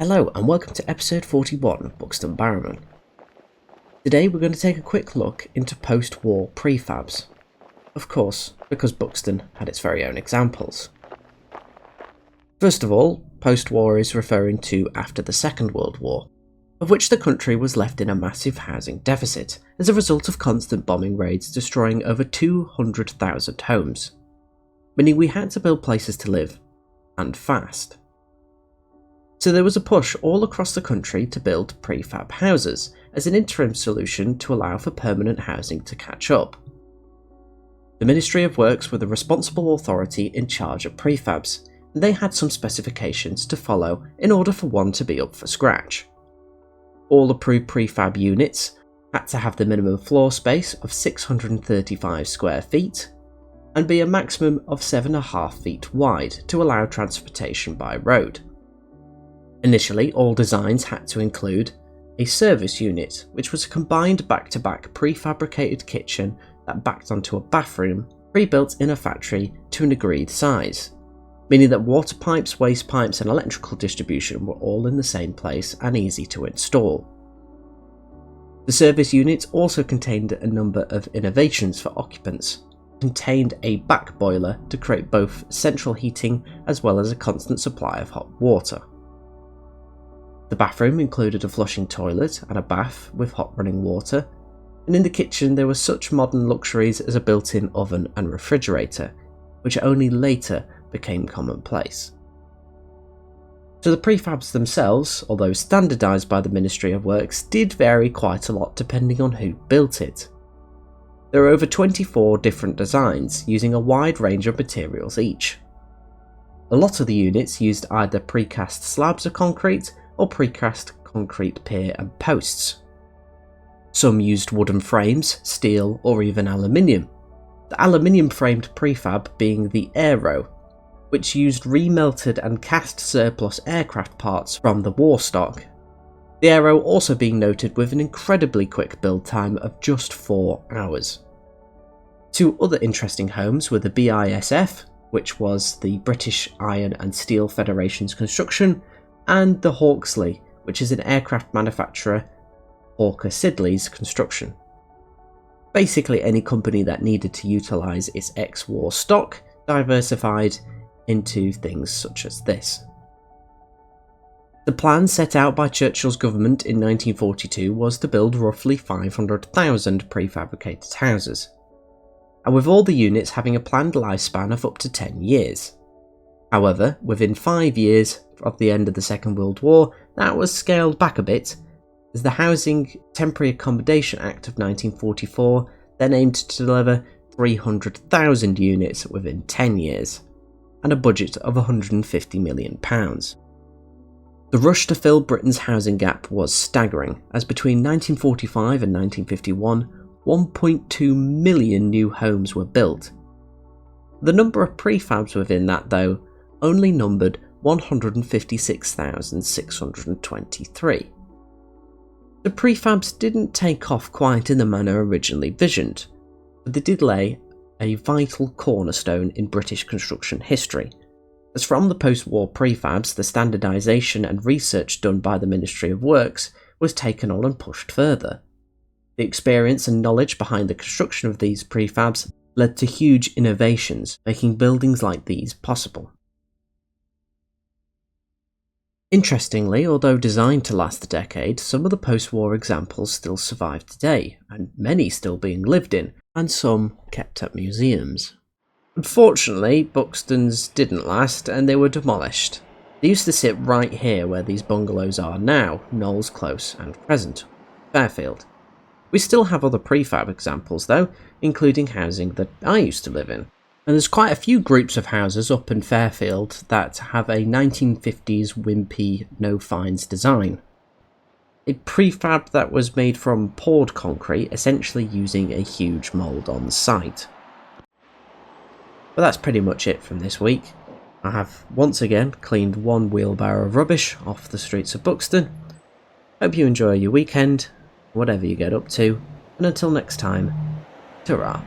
Hello and welcome to episode 41 of Buxton Barrow Man. Today we're going to take a quick look into post-war prefabs. Of course, because Buxton had its very own examples. First of all, post-war is referring to after the Second World War, of which the country was left in a massive housing deficit as a result of constant bombing raids destroying over 200,000 homes, meaning we had to build places to live, and fast. So there was a push all across the country to build prefab houses as an interim solution to allow for permanent housing to catch up. The Ministry of Works were the responsible authority in charge of prefabs, and they had some specifications to follow in order for one to be up for scratch. All approved prefab units had to have the minimum floor space of 635 square feet and be a maximum of 7.5 feet wide to allow transportation by road. Initially, all designs had to include a service unit, which was a combined back-to-back prefabricated kitchen that backed onto a bathroom, pre-built in a factory to an agreed size, meaning that water pipes, waste pipes and electrical distribution were all in the same place and easy to install. The service unit also contained a number of innovations for occupants. It contained a back boiler to create both central heating as well as a constant supply of hot water. The bathroom included a flushing toilet and a bath with hot running water, and in the kitchen there were such modern luxuries as a built-in oven and refrigerator, which only later became commonplace. So the prefabs themselves, although standardised by the Ministry of Works, did vary quite a lot depending on who built it. There are over 24 different designs using a wide range of materials each. A lot of the units used either precast slabs of concrete or precast concrete pier and posts. Some used wooden frames, steel or even aluminium, the aluminium framed prefab being the Aero, which used remelted and cast surplus aircraft parts from the war stock. The Aero also being noted with an incredibly quick build time of just 4 hours. Two other interesting homes were the BISF, which was the British Iron and Steel Federation's construction, and the Hawksley, which is an aircraft manufacturer, Hawker Siddeley's construction. Basically any company that needed to utilise its ex-war stock diversified into things such as this. The plan set out by Churchill's government in 1942 was to build roughly 500,000 prefabricated houses, and with all the units having a planned lifespan of up to 10 years. However, within 5 years of the end of the Second World War, that was scaled back a bit, as the Housing Temporary Accommodation Act of 1944 then aimed to deliver 300,000 units within 10 years, and a budget of £150 million. The rush to fill Britain's housing gap was staggering, as between 1945 and 1951, 1.2 million new homes were built. The number of prefabs within that, though, only numbered 156,623. The prefabs didn't take off quite in the manner originally visioned, but they did lay a vital cornerstone in British construction history, as from the post-war prefabs the standardisation and research done by the Ministry of Works was taken on and pushed further. The experience and knowledge behind the construction of these prefabs led to huge innovations, making buildings like these possible. Interestingly, although designed to last a decade, some of the post-war examples still survive today, and many still being lived in, and some kept at museums. Unfortunately, Buxton's didn't last, and they were demolished. They used to sit right here where these bungalows are now, Knowles Close and Crescent, Fairfield. We still have other prefab examples though, including housing that I used to live in. And there's quite a few groups of houses up in Fairfield that have a 1950s wimpy no fines design. A prefab that was made from poured concrete, essentially using a huge mould on site. But that's pretty much it from this week. I have once again cleaned 1 wheelbarrow of rubbish off the streets of Buxton. Hope you enjoy your weekend, whatever you get up to, and until next time, ta-ra.